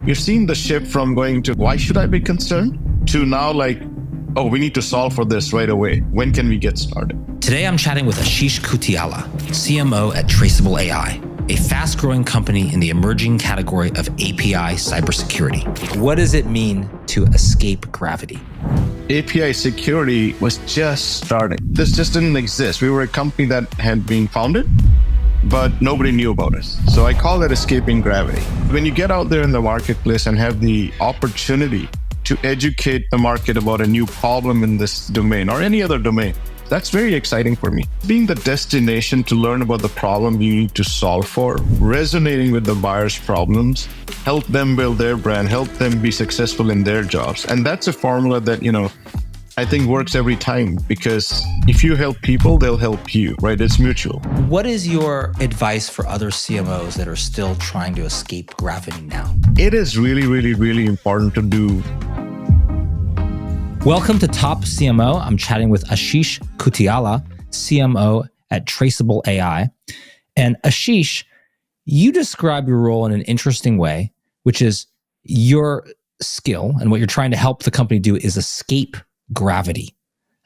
You're seeing the shift from going to, why should I be concerned? To now like, oh, we need to solve for this right away. When can we get started? Today, I'm chatting with Ashish Kuthiala, CMO at Traceable AI, a fast-growing company in the emerging category of API cybersecurity. What does it mean to escape gravity? API security was just starting. This just didn't exist. We were a company that had been founded, but nobody knew about us. So I call it escaping gravity. When you get out there in the marketplace and have the opportunity to educate the market about a new problem in this domain or any other domain, that's very exciting for me. Being the destination to learn about the problem you need to solve for, resonating with the buyer's problems, help them build their brand, help them be successful in their jobs. And that's a formula that, I think works every time, because if you help people, they'll help you, right? It's mutual. What is your advice for other CMOs that are still trying to escape gravity now? It is really, really, really important to do. Welcome to Top CMO. I'm chatting with Ashish Kuthiala, CMO at Traceable AI. And Ashish, you describe your role in an interesting way, which is your skill and what you're trying to help the company do is escape gravity.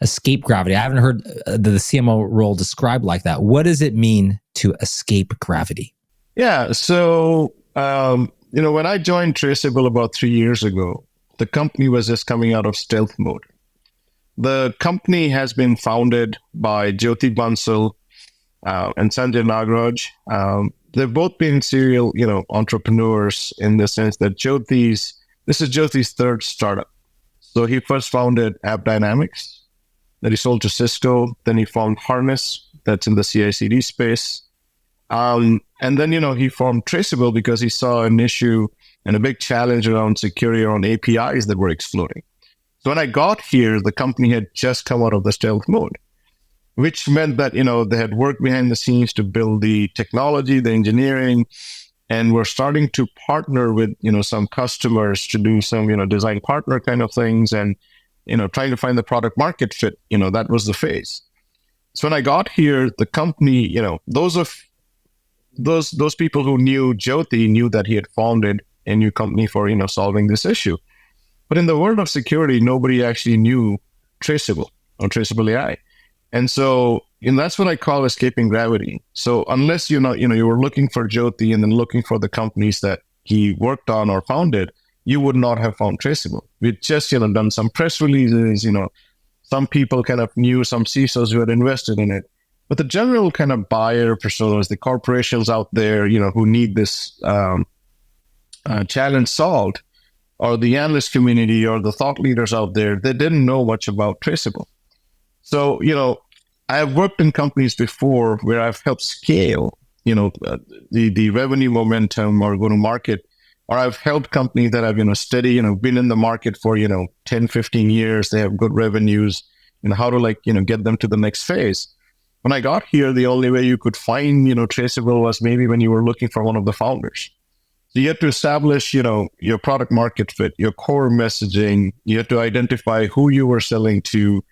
Escape gravity. I haven't heard the CMO role described like that. What does it mean to escape gravity? Yeah. So, when I joined Traceable about 3 years ago, the company was just coming out of stealth mode. The company has been founded by Jyoti Bansal and Sanjay Nagraj. They've both been serial, entrepreneurs in the sense that this is Jyoti's third startup. So he first founded AppDynamics, that he sold to Cisco. Then he formed Harness, that's in the CI/CD space. And then, he formed Traceable because he saw an issue and a big challenge around security around APIs that were exploding. So when I got here, the company had just come out of the stealth mode, which meant that, they had worked behind the scenes to build the technology, the engineering, and we're starting to partner with, some customers to do some, design partner kind of things and, trying to find the product market fit. That was the phase. So when I got here, the company, those people who knew Jyoti knew that he had founded a new company for, solving this issue. But in the world of security, nobody actually knew Traceable or Traceable AI. And so, that's what I call escaping gravity. So unless, you were looking for Jyoti and then looking for the companies that he worked on or founded, you would not have found Traceable. We'd just, done some press releases, some people kind of knew, some CISOs who had invested in it. But the general kind of buyer personas, the corporations out there, who need this challenge solved, or the analyst community or the thought leaders out there, they didn't know much about Traceable. So, I have worked in companies before where I've helped scale, the revenue momentum or go to market, or I've helped companies that have, steady, been in the market for, 10, 15 years. They have good revenues, how to get them to the next phase. When I got here, the only way you could find, Traceable was maybe when you were looking for one of the founders. So you had to establish, your product market fit, your core messaging. You had to identify who you were selling to.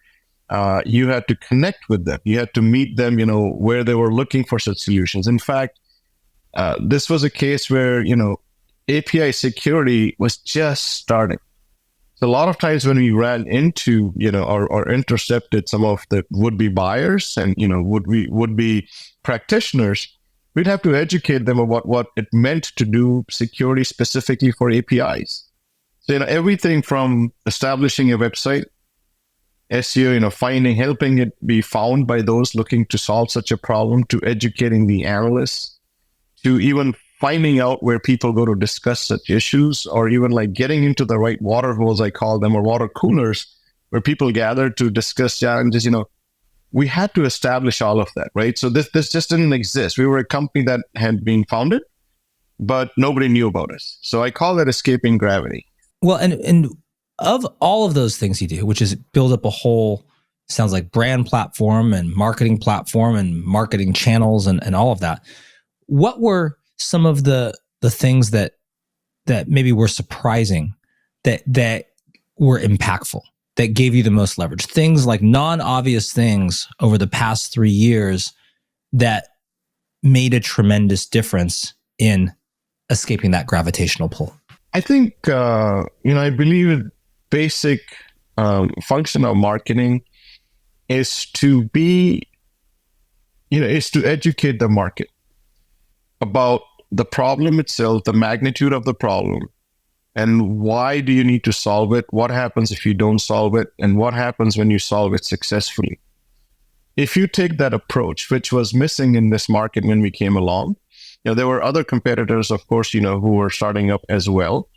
You had to connect with them. You had to meet them, where they were looking for such solutions. In fact, this was a case where, API security was just starting. So a lot of times when we ran into, or intercepted some of the would-be buyers and, would-be practitioners, we'd have to educate them about what it meant to do security specifically for APIs. So, everything from establishing a website, SEO, helping it be found by those looking to solve such a problem, to educating the analysts, to even finding out where people go to discuss such issues, or even getting into the right water holes, I call them, or water coolers, where people gather to discuss challenges. We had to establish all of that, right? So this just didn't exist. We were a company that had been founded, but nobody knew about us. So I call that escaping gravity. Well, and of all of those things you do, which is build up a whole, sounds like brand platform and marketing channels and all of that, what were some of the things that maybe were surprising, that were impactful, that gave you the most leverage? Things like non-obvious things over the past 3 years that made a tremendous difference in escaping that gravitational pull. I think, I believe basic function of marketing is to be, is to educate the market about the problem itself, the magnitude of the problem, and why do you need to solve it? What happens if you don't solve it? And what happens when you solve it successfully? If you take that approach, which was missing in this market when we came along, there were other competitors, of course, who were starting up as well.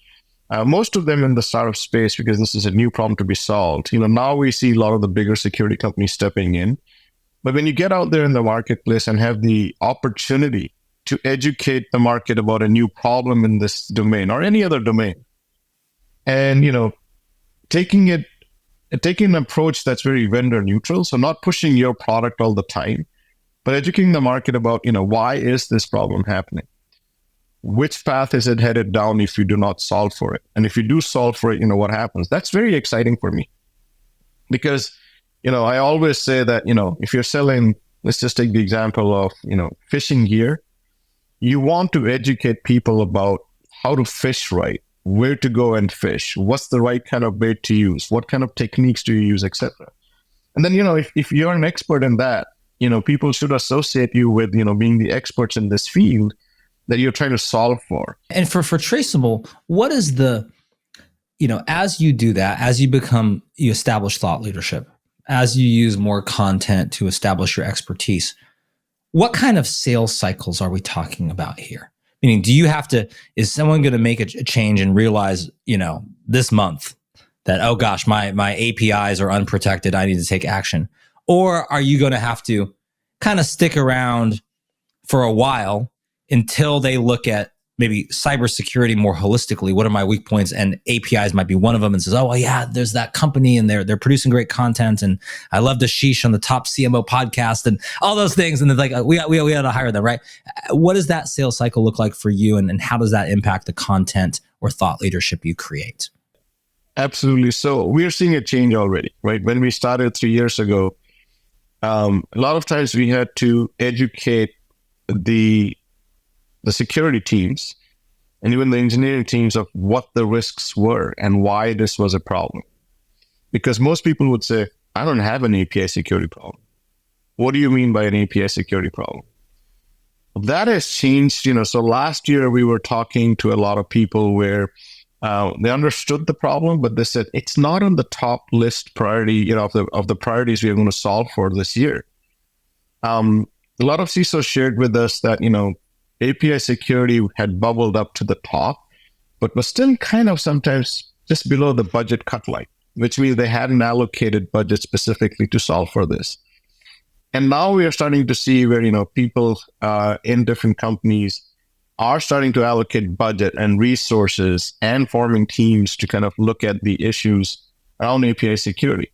Most of them in the startup space, because this is a new problem to be solved. Now we see a lot of the bigger security companies stepping in. But when you get out there in the marketplace and have the opportunity to educate the market about a new problem in this domain or any other domain, and taking an approach that's very vendor neutral, so not pushing your product all the time, but educating the market about why is this problem happening, which path is it headed down if you do not solve for it, and if you do solve for it, what happens. That's very exciting for me, because I always say that if you're selling, let's just take the example of fishing gear, you want to educate people about how to fish right, where to go and fish, what's the right kind of bait to use, what kind of techniques do you use, etc. And then, if you're an expert in that, people should associate you with, being the experts in this field that you're trying to solve for. And for Traceable, what is the, as you do that, as you establish thought leadership, as you use more content to establish your expertise, what kind of sales cycles are we talking about here? Meaning, is someone going to make a change and realize, this month that, oh gosh, my APIs are unprotected, I need to take action? Or are you going to have to kind of stick around for a while until they look at maybe cybersecurity more holistically? What are my weak points? And APIs might be one of them, and says, oh, well, yeah, there's that company and they're producing great content. And I love Ashish on the top CMO podcast and all those things. And they're like, we got to hire them, right? What does that sales cycle look like for you? And how does that impact the content or thought leadership you create? Absolutely. So we're seeing a change already, right? When we started 3 years ago, a lot of times we had to educate the security teams and even the engineering teams of what the risks were and why this was a problem. Because most people would say, I don't have an API security problem. What do you mean by an API security problem? That has changed, So last year we were talking to a lot of people where they understood the problem, but they said it's not on the top list priority, of the priorities we are going to solve for this year. A lot of CISOs shared with us that, API security had bubbled up to the top, but was still kind of sometimes just below the budget cut line, which means they hadn't allocated budget specifically to solve for this. And now we are starting to see where, people in different companies are starting to allocate budget and resources and forming teams to kind of look at the issues around API security.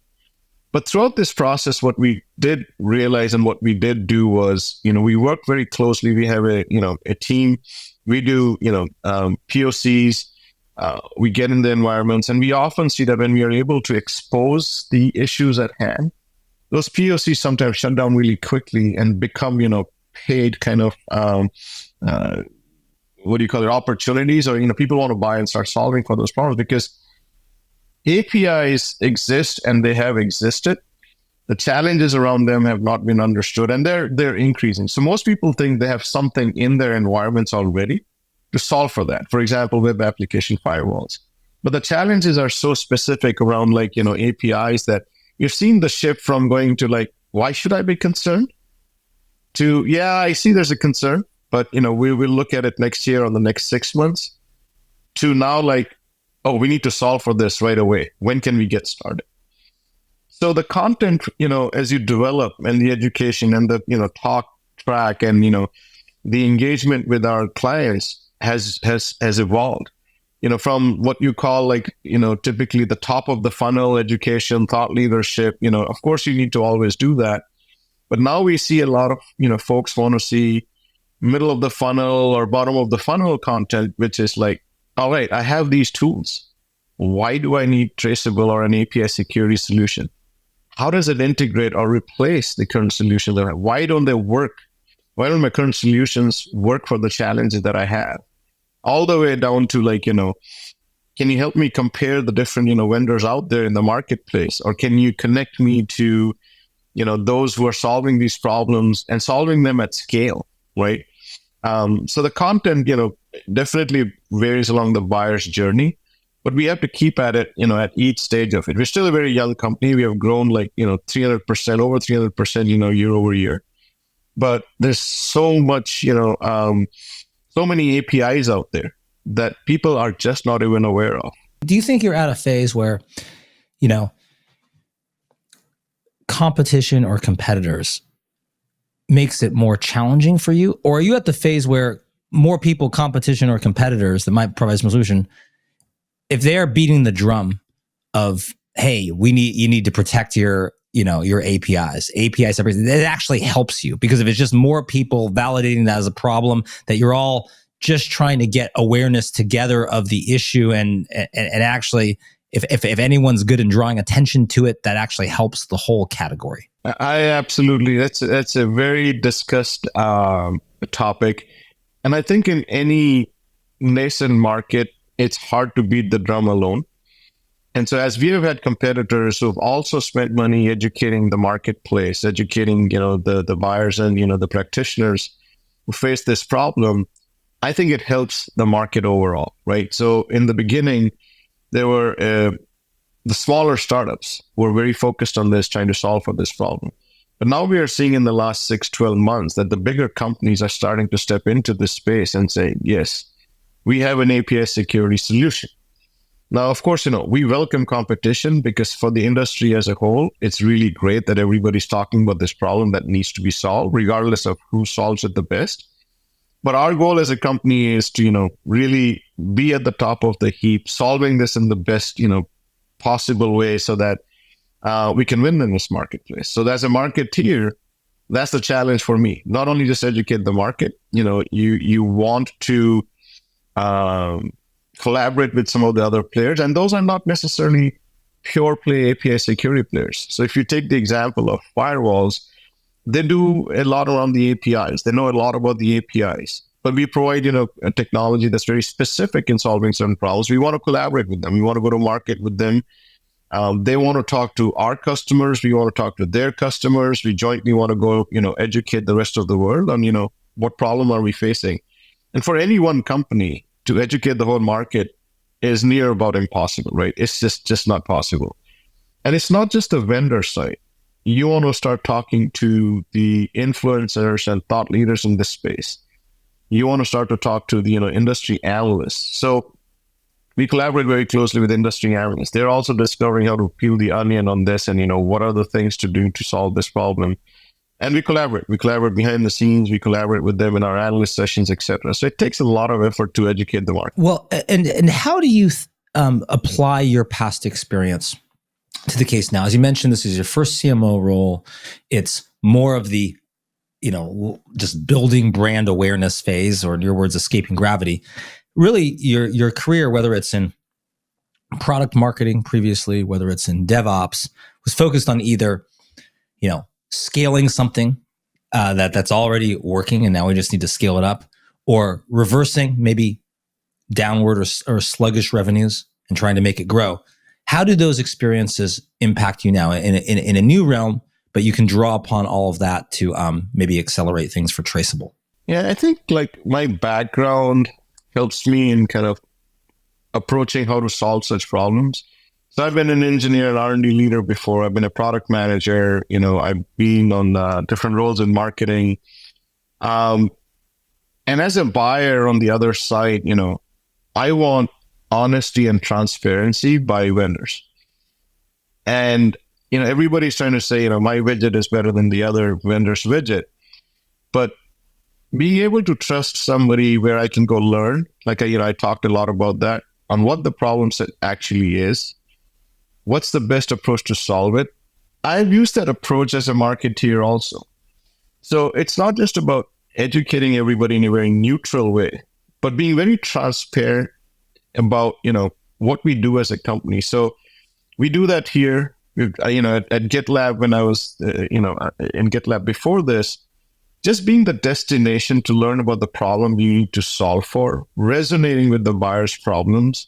But throughout this process, what we did realize and what we did do was, we work very closely. We have a team. We do, POCs. We get in the environments, and we often see that when we are able to expose the issues at hand, those POCs sometimes shut down really quickly and become, paid kind of, opportunities, or, people want to buy and start solving for those problems, because APIs exist and they have existed. The challenges around them have not been understood, and they're increasing. So most people think they have something in their environments already to solve for that. For example, web application firewalls. But the challenges are so specific around APIs that you've seen the shift from going to why should I be concerned? To, yeah, I see there's a concern, but we will look at it next year or the next 6 months. To now oh, we need to solve for this right away. When can we get started? So the content, as you develop, and the education and the, talk track and, the engagement with our clients has evolved, from what you call typically the top of the funnel education, thought leadership, of course you need to always do that. But now we see a lot of, folks want to see middle of the funnel or bottom of the funnel content, which is all right, I have these tools. Why do I need Traceable or an API security solution? How does it integrate or replace the current solution that I have? Why don't they work? Why don't my current solutions work for the challenges that I have? all the way down to like, can you help me compare the different, vendors out there in the marketplace? Or can you connect me to, those who are solving these problems and solving them at scale, right? So the content, definitely varies along the buyer's journey, but we have to keep at it, at each stage of it. We're still a very young company. We have grown like, 300%, over 300%, year over year. But there's so much, so many APIs out there that people are just not even aware of. Do you think you're at a phase where, competition or competitors makes it more challenging for you? Or are you at the phase where more people, competition or competitors that might provide some solution, if they are beating the drum of, hey, you need to protect your APIs, API separation, it actually helps you, because if it's just more people validating that as a problem, that you're all just trying to get awareness together of the issue, and actually, if anyone's good in drawing attention to it, that actually helps the whole category. I absolutely, that's a very discussed topic, and I think in any nascent market, it's hard to beat the drum alone. And so as we have had competitors who've also spent money educating the marketplace, educating, the buyers and, the practitioners who face this problem, I think it helps the market overall, right? So in the beginning, there were the smaller startups were very focused on this, trying to solve for this problem. But now we are seeing in the last 6-12 months that the bigger companies are starting to step into this space and say, yes, we have an API security solution. Now, of course, we welcome competition, because for the industry as a whole, it's really great that everybody's talking about this problem that needs to be solved, regardless of who solves it the best. But our goal as a company is to, really be at the top of the heap, solving this in the best, possible way, so that we can win in this marketplace. So as a marketeer, that's the challenge for me. Not only just educate the market, you want to collaborate with some of the other players, and those are not necessarily pure play API security players. So if you take the example of firewalls, they do a lot around the APIs. They know a lot about the APIs, but we provide, a technology that's very specific in solving certain problems. We want to collaborate with them. We want to go to market with them. They want to talk to our customers. We want to talk to their customers. We jointly want to go, educate the rest of the world on, what problem are we facing. And for any one company to educate the whole market is near about impossible, right? It's just not possible. And it's not just the vendor side. You want to start talking to the influencers and thought leaders in this space. You want to start to talk to the, industry analysts. So we collaborate very closely with industry analysts. They're also discovering how to peel the onion on this and, what are the things to do to solve this problem. And we collaborate. We collaborate behind the scenes. We collaborate with them in our analyst sessions, etc. So it takes a lot of effort to educate the market. Well, and how do you apply your past experience to the case now? As you mentioned, this is your first CMO role. It's more of the, just building brand awareness phase, or in your words, escaping gravity. Really, your career, whether it's in product marketing previously, whether it's in DevOps, was focused on either, scaling something that's already working and now we just need to scale it up, or reversing maybe downward or sluggish revenues and trying to make it grow. How do those experiences impact you now in a new realm, but you can draw upon all of that to maybe accelerate things for Traceable? Yeah, I think like my background helps me in kind of approaching how to solve such problems. So I've been an engineer and R&D leader before. I've been a product manager. I've been on different roles in marketing. And as a buyer on the other side, I want honesty and transparency by vendors. And, everybody's trying to say, my widget is better than the other vendor's widget. But being able to trust somebody where I can go learn, like, I talked a lot about that, on what the problem set actually is. What's the best approach to solve it? I've used that approach as a marketeer also. So it's not just about educating everybody in a very neutral way, but being very transparent about, what we do as a company. So we do that here, at GitLab when I was, in GitLab before this, just being the destination to learn about the problem you need to solve for, resonating with the buyer's problems,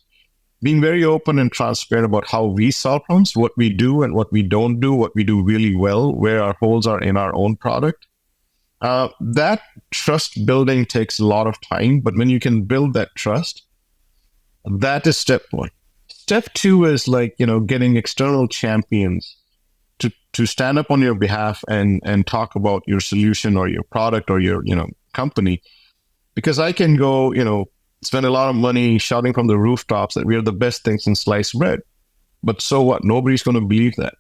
being very open and transparent about how we solve problems, what we do and what we don't do, what we do really well, where our holes are in our own product. That trust building takes a lot of time, but when you can build that trust, that is step one. Step two is like, getting external champions to stand up on your behalf and talk about your solution or your product or your, company. Because I can go, spend a lot of money shouting from the rooftops that we are the best things in sliced bread. But so what? Nobody's going to believe that.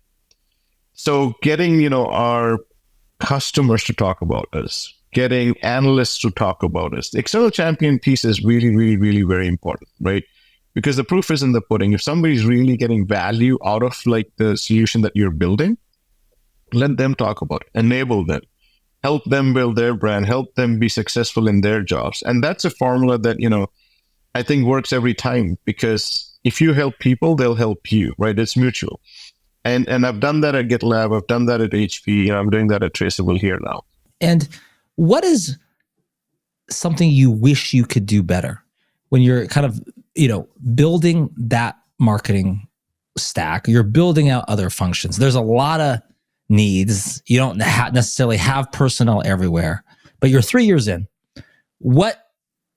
So getting, our customers to talk about us, getting analysts to talk about us. The external champion piece is really, really, really very important, right? Because the proof is in the pudding. If somebody's really getting value out of like the solution that you're building, let them talk about it, enable them, help them build their brand, help them be successful in their jobs. And that's a formula that, I think works every time, because if you help people, they'll help you, right? It's mutual. And I've done that at GitLab. I've done that at HP. I'm doing that at Traceable here now. And what is something you wish you could do better when you're kind of, building that marketing stack? You're building out other functions. There's a lot of needs. You don't necessarily have personnel everywhere, but you're 3 years in. What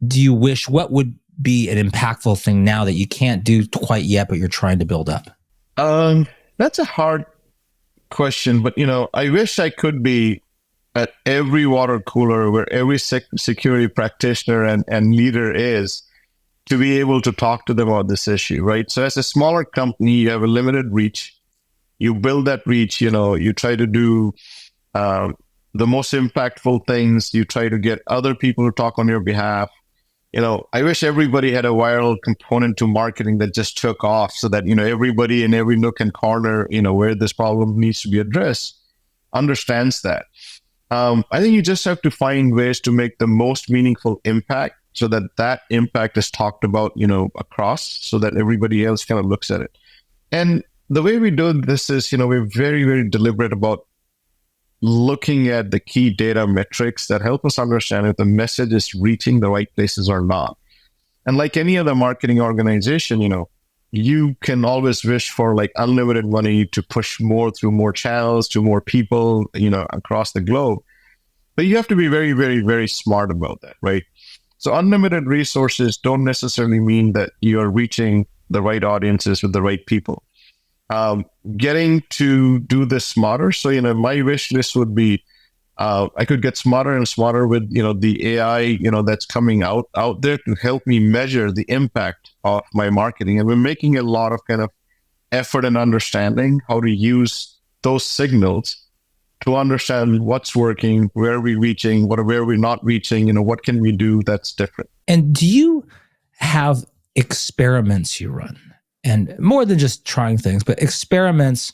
do you wish? What would be an impactful thing now that you can't do quite yet, but you're trying to build up? That's a hard question, but I wish I could be at every water cooler where every security practitioner and leader is, to be able to talk to them about this issue, right? So as a smaller company, you have a limited reach. You build that reach, you try to do the most impactful things. You try to get other people to talk on your behalf. I wish everybody had a viral component to marketing that just took off, so that, everybody in every nook and corner, where this problem needs to be addressed, understands that. I think you just have to find ways to make the most meaningful impact, so that impact is talked about, across, so that everybody else kind of looks at it. And the way we do this is, we're very, very deliberate about looking at the key data metrics that help us understand if the message is reaching the right places or not. And like any other marketing organization, you can always wish for like unlimited money to push more through more channels to more people, across the globe. But you have to be very, very, very smart about that, right? So unlimited resources don't necessarily mean that you're reaching the right audiences with the right people. Getting to do this smarter. So, my wish list would be, I could get smarter and smarter with, the AI, that's coming out there to help me measure the impact of my marketing. And we're making a lot of kind of effort and understanding how to use those signals to understand what's working, where are we reaching, where are we not reaching, what can we do that's different. And do you have experiments you run? And more than just trying things, but experiments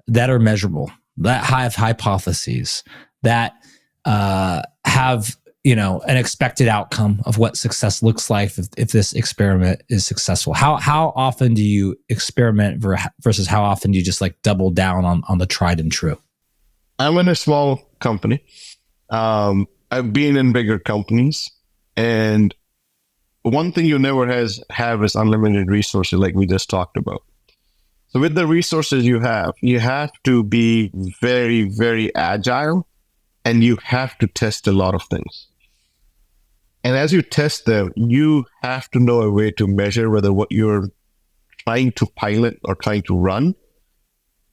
that are measurable, that have hypotheses, that have, an expected outcome of what success looks like if this experiment is successful. How often do you experiment versus how often do you just like double down on the tried and true? I'm in a small company. I've been in bigger companies, and one thing you never have is unlimited resources, like we just talked about. So with the resources you have to be very, very agile, and you have to test a lot of things. And as you test them, you have to know a way to measure whether what you're trying to pilot or trying to run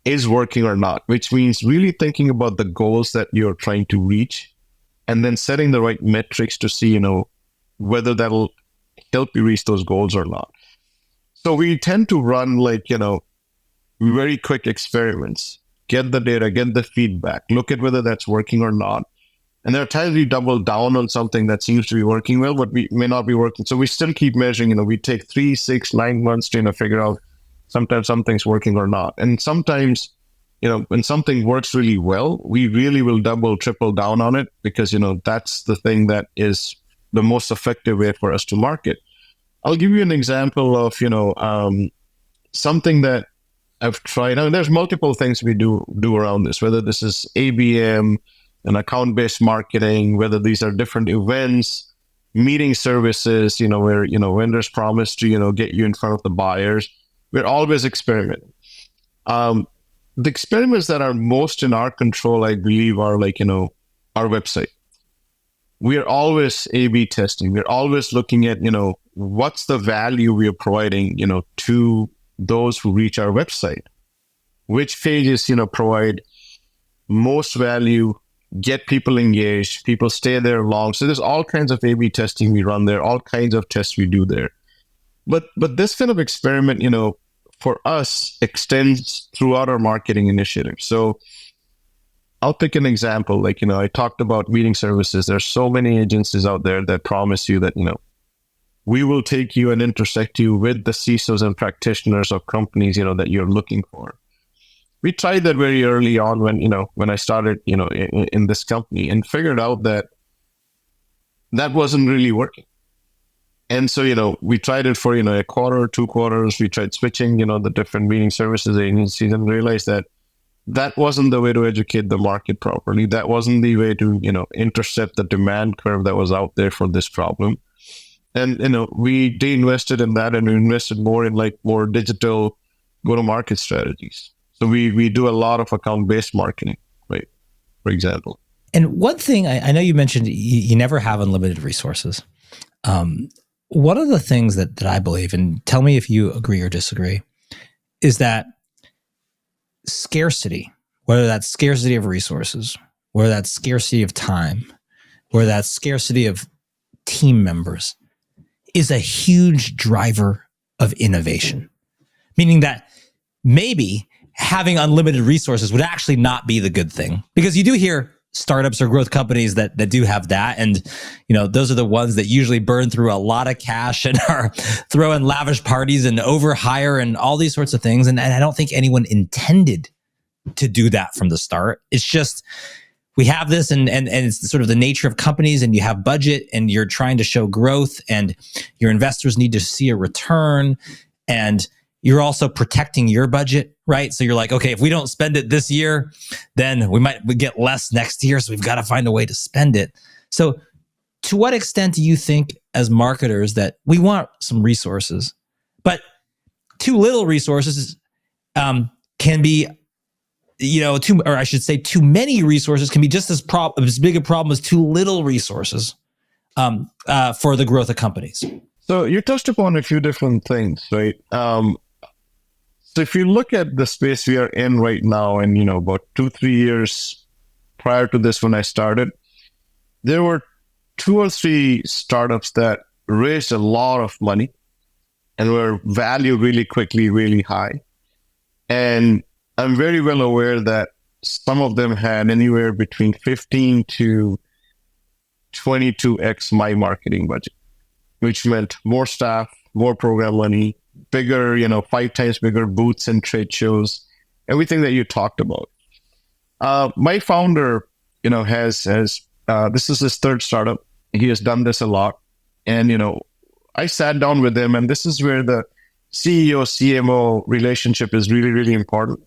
is working or not, which means really thinking about the goals that you're trying to reach, and then setting the right metrics to see, whether that'll help you reach those goals or not. So we tend to run like, very quick experiments, get the data, get the feedback, look at whether that's working or not. And there are times we double down on something that seems to be working well, but we may not be working. So we still keep measuring, we take 3, 6, 9 months to, figure out sometimes something's working or not. And sometimes, when something works really well, we really will double, triple down on it, because, that's the thing that is the most effective way for us to market. I'll give you an example of, something that I've tried. I mean, there's multiple things we do around this, whether this is ABM, and account-based marketing, whether these are different events, meeting services, where, vendors promise to, get you in front of the buyers. We're always experimenting. The experiments that are most in our control, I believe, are like, our website. We are always A/B testing. We're always looking at, what's the value we are providing, to those who reach our website. Which pages, provide most value, get people engaged, people stay there long. So there's all kinds of A/B testing we run there, all kinds of tests we do there. But this kind of experiment, for us, extends throughout our marketing initiative. So I'll pick an example. Like, I talked about meeting services. There's so many agencies out there that promise you that, we will take you and intersect you with the CISOs and practitioners of companies, that you're looking for. We tried that very early on when I started, in this company, and figured out that wasn't really working. And so, we tried it for, a quarter or 2 quarters. We tried switching, the different meeting services agencies, and realized that wasn't the way to educate the market properly. That wasn't the way to, intercept the demand curve that was out there for this problem. And, we de-invested in that, and we invested more in more digital go-to-market strategies. So we do a lot of account-based marketing, right? For example. And one thing, I know you mentioned you never have unlimited resources. One of the things that I believe, and tell me if you agree or disagree, is that scarcity, whether that's scarcity of resources, whether that's scarcity of time, whether that's scarcity of team members, is a huge driver of innovation. Meaning that maybe having unlimited resources would actually not be the good thing, because you do hear startups or growth companies that do have that. And, those are the ones that usually burn through a lot of cash and are throwing lavish parties and overhire and all these sorts of things. And I don't think anyone intended to do that from the start. It's just, we have this and it's sort of the nature of companies, and you have budget and you're trying to show growth and your investors need to see a return, and you're also protecting your budget, right? So you're like, okay, if we don't spend it this year, then we get less next year. So we've got to find a way to spend it. So to what extent do you think as marketers that we want some resources, but too little resources can be, too many resources can be just as big a problem as too little resources for the growth of companies? So you touched upon a few different things, right? So if you look at the space we are in right now, and, about 2-3 years prior to this, when I started, there were 2 or 3 startups that raised a lot of money and were valued really quickly, really high. And I'm very well aware that some of them had anywhere between 15 to 22x my marketing budget, which meant more staff, more program money, bigger, 5 times bigger booths and trade shows, everything that you talked about. My founder, has this is his 3rd startup. He has done this a lot. And, I sat down with him, and this is where the CEO, CMO relationship is really, really important.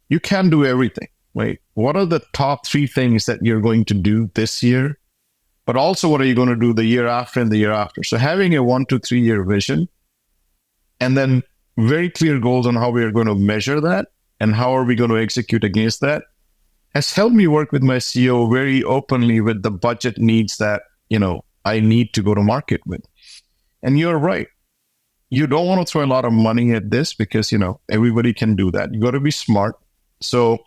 You can't do everything, right? What are the top 3 things that you're going to do this year? But also, what are you going to do the year after and the year after? So having a 1 to 3 year vision, and then very clear goals on how we are going to measure that and how are we going to execute against that, has helped me work with my CEO very openly with the budget needs that, I need to go to market with. And you're right. You don't want to throw a lot of money at this because, everybody can do that. You got to be smart. So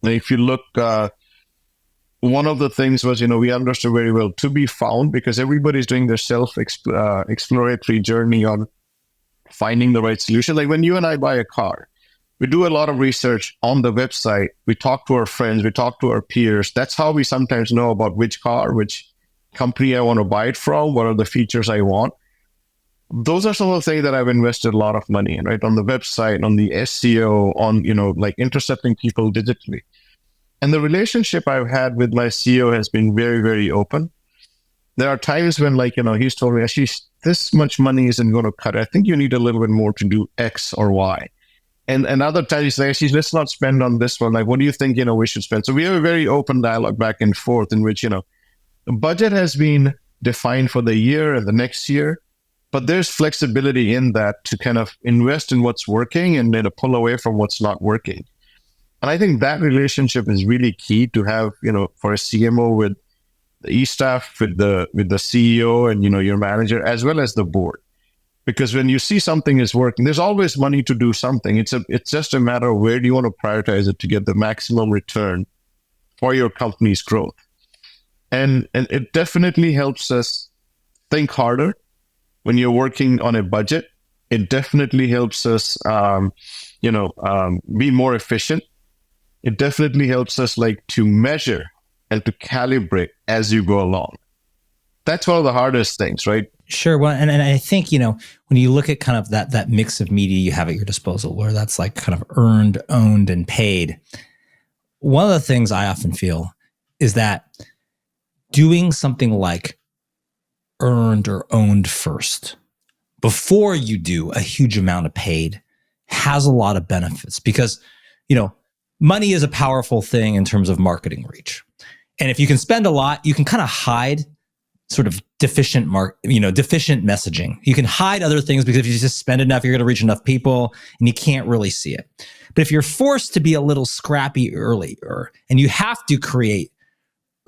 if you look, one of the things was, we understood very well to be found, because everybody's doing their self-exploratory journey on finding the right solution. Like when you and I buy a car, we do a lot of research on the website. We talk to our friends, we talk to our peers. That's how we sometimes know about which car, which company I want to buy it from, what are the features I want. Those are some of the things that I've invested a lot of money in, right? On the website, on the SEO, on, intercepting people digitally. And the relationship I've had with my CEO has been very, very open. There are times when, he's told me, Ashish, this much money isn't going to cut it. I think you need a little bit more to do X or Y. And other times you say, "Ashish, let's not spend on this one. Like, what do you think, we should spend?" So we have a very open dialogue back and forth in which, the budget has been defined for the year and the next year, but there's flexibility in that to kind of invest in what's working and then to pull away from what's not working. And I think that relationship is really key to have, for a CMO with the E-staff, with the CEO and, your manager, as well as the board. Because when you see something is working, there's always money to do something. It's just a matter of where do you want to prioritize it to get the maximum return for your company's growth. And it definitely helps us think harder when you're working on a budget. It definitely helps us, be more efficient. It definitely helps us to measure and to calibrate as you go along. That's one of the hardest things, right? Sure. Well, and I think, when you look at kind of that mix of media you have at your disposal, where that's like kind of earned, owned, and paid, one of the things I often feel is that doing something like earned or owned first before you do a huge amount of paid has a lot of benefits because, money is a powerful thing in terms of marketing reach. And if you can spend a lot, you can kind of hide sort of deficient messaging. You can hide other things because if you just spend enough, you're going to reach enough people and you can't really see it. But if you're forced to be a little scrappy earlier and you have to create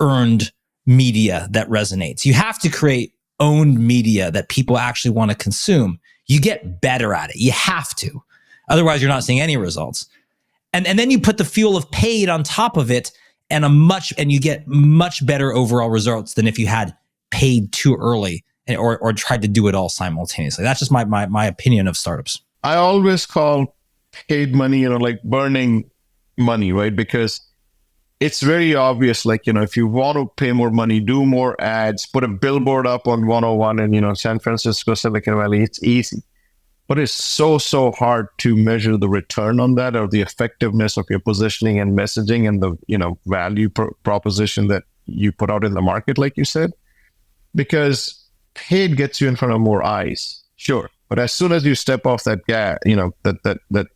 earned media that resonates, you have to create owned media that people actually want to consume, you get better at it. You have to. Otherwise, you're not seeing any results. And then you put the fuel of paid on top of it and you get much better overall results than if you had paid too early or tried to do it all simultaneously. That's just my opinion of startups. I always call paid money, like burning money, right? Because it's very obvious, if you want to pay more money, do more ads, put a billboard up on 101 in, San Francisco, Silicon Valley, it's easy. But it's so hard to measure the return on that or the effectiveness of your positioning and messaging and the, value proposition that you put out in the market, like you said, because paid gets you in front of more eyes, sure. But as soon as you step off that gas, that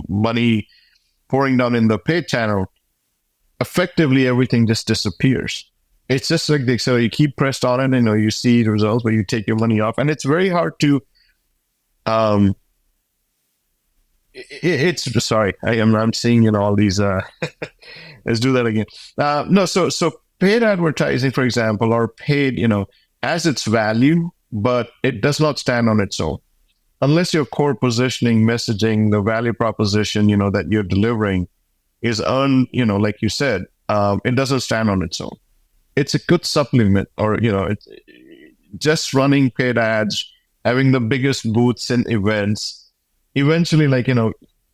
money pouring down in the paid channel, effectively everything just disappears. It's just like the accelerator. You keep pressed on it, you see the results, but you take your money off, and it's very hard to. I'm seeing all these. Let's do that again. So paid advertising, for example, or paid, has its value, but it does not stand on its own. Unless your core positioning, messaging, the value proposition, that you're delivering is like you said, it doesn't stand on its own. It's a good supplement, or, it's just running paid ads, having the biggest booths and events. Eventually,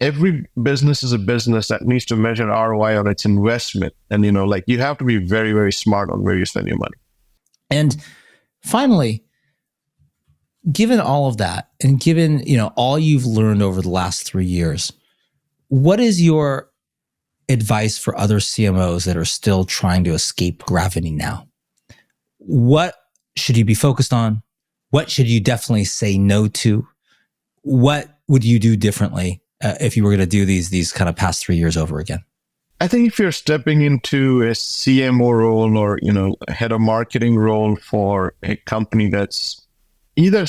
every business is a business that needs to measure ROI on its investment. And, you have to be very, very smart on where you spend your money. And finally, given all of that and given, all you've learned over the last 3 years, what is your advice for other CMOs that are still trying to escape gravity now? What should you be focused on? What should you definitely say no to? What would you do differently if you were going to do these kind of past 3 years over again? I think if you're stepping into a CMO role or, a head of marketing role for a company that's either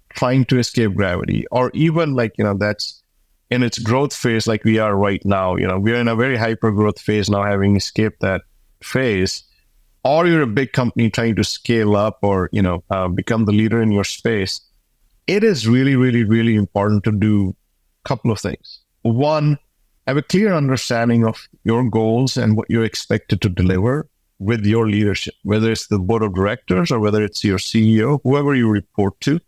trying to escape gravity or even that's in its growth phase like we are right now, we're in a very hyper growth phase now, having escaped that phase, or you're a big company trying to scale up or, become the leader in your space, it is really, really, really important to do a couple of things. One, have a clear understanding of your goals and what you're expected to deliver with your leadership, whether it's the board of directors or whether it's your CEO, whoever you report to,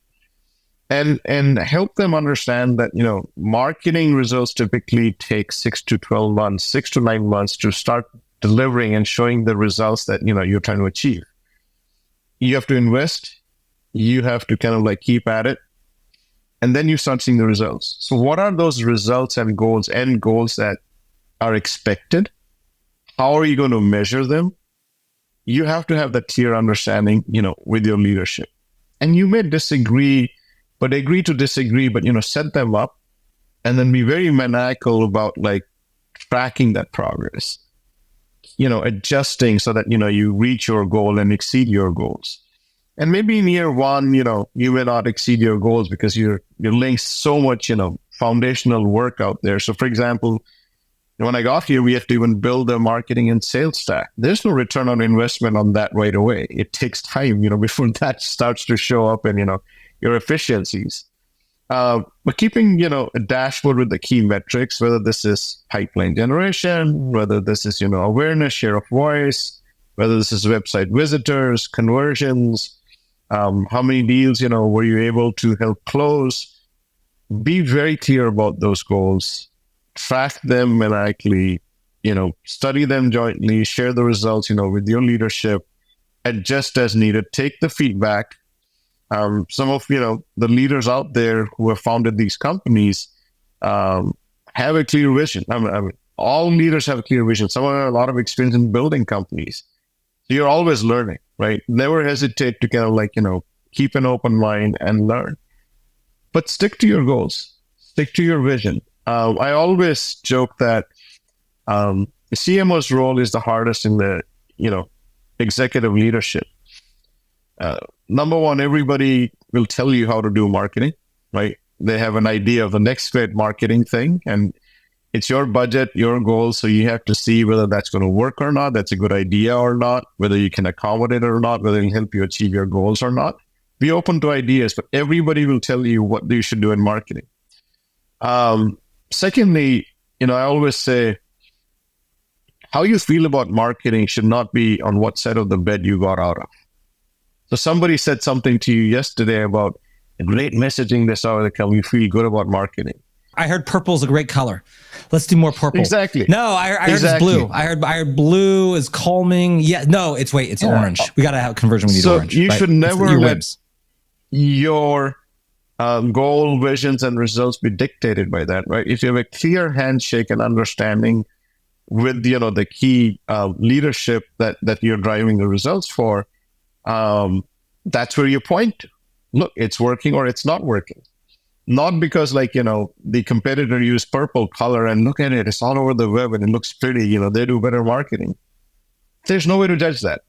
and help them understand that, marketing results typically take 6 to 12 months, 6 to 9 months to start delivering and showing the results that, you're trying to achieve. You have to invest, you have to kind of keep at it, and then you start seeing the results. So what are those results and goals, end goals that are expected? How are you going to measure them? You have to have that clear understanding, with your leadership. And you may disagree, but agree to disagree, but, set them up and then be very maniacal about like tracking that progress, adjusting so that, you reach your goal and exceed your goals. And maybe in year one, you may not exceed your goals because you're linked so much, foundational work out there. So for example, when I got here, we have to even build a marketing and sales stack. There's no return on investment on that right away. It takes time, before that starts to show up in, your efficiencies. But keeping, a dashboard with the key metrics, whether this is pipeline generation, whether this is, awareness, share of voice, whether this is website visitors, conversions, how many deals, were you able to help close? Be very clear about those goals. Track them maniacally, study them jointly, share the results, with your leadership, adjust as needed, take the feedback. Some of, the leaders out there who have founded these companies have a clear vision. I mean, all leaders have a clear vision. Some have a lot of experience in building companies. So you're always learning, right? Never hesitate to kind of like, keep an open mind and learn. But stick to your goals, stick to your vision. I always joke that the CMO's role is the hardest in the, executive leadership. Number one, everybody will tell you how to do marketing, right? They have an idea of the next great marketing thing, and it's your budget, your goals. So you have to see whether that's going to work or not, that's a good idea or not, whether you can accommodate it or not, whether it'll help you achieve your goals or not. Be open to ideas, but everybody will tell you what you should do in marketing. Secondly, I always say how you feel about marketing should not be on what side of the bed you got out of. So somebody said something to you yesterday about great messaging this hour that can you feel good about marketing. I heard purple is a great color. Let's do more purple. Exactly. No, I heard it's blue. I heard blue is calming. Yeah, no, it's orange. We got to have conversion. We need orange. So you right? should never your let whims. your goal, visions, and results be dictated by that, right? If you have a clear handshake and understanding with, the key leadership that you're driving the results for, that's where you point to. Look, it's working or it's not working. Not because the competitor used purple color and look at it, it's all over the web and it looks pretty, they do better marketing. There's no way to judge that,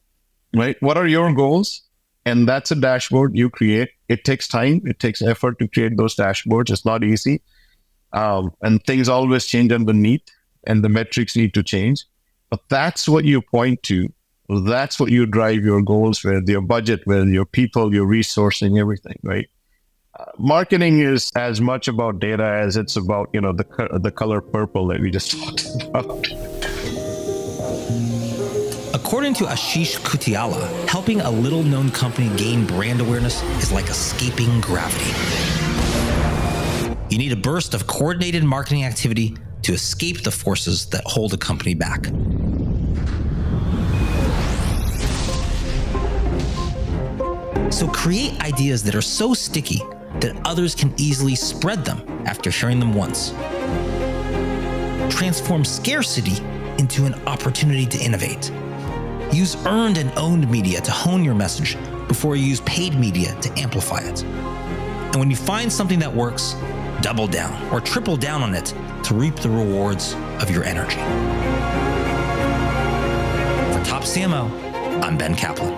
right? What are your goals? And that's a dashboard you create. It takes time. It takes effort to create those dashboards. It's not easy. And things always change underneath and the metrics need to change. But that's what you point to. That's what you drive your goals with, your budget with, your people, your resourcing, everything, right? Marketing is as much about data as it's about, the color purple that we just talked about. According to Ashish Kuthiala, helping a little-known company gain brand awareness is like escaping gravity. You need a burst of coordinated marketing activity to escape the forces that hold a company back. So create ideas that are so sticky that others can easily spread them after hearing them once. Transform scarcity into an opportunity to innovate. Use earned and owned media to hone your message before you use paid media to amplify it. And when you find something that works, double down or triple down on it to reap the rewards of your energy. For Top CMO, I'm Ben Kaplan.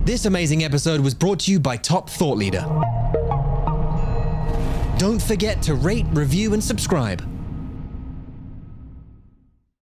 This amazing episode was brought to you by Top Thought Leader. Don't forget to rate, review, and subscribe.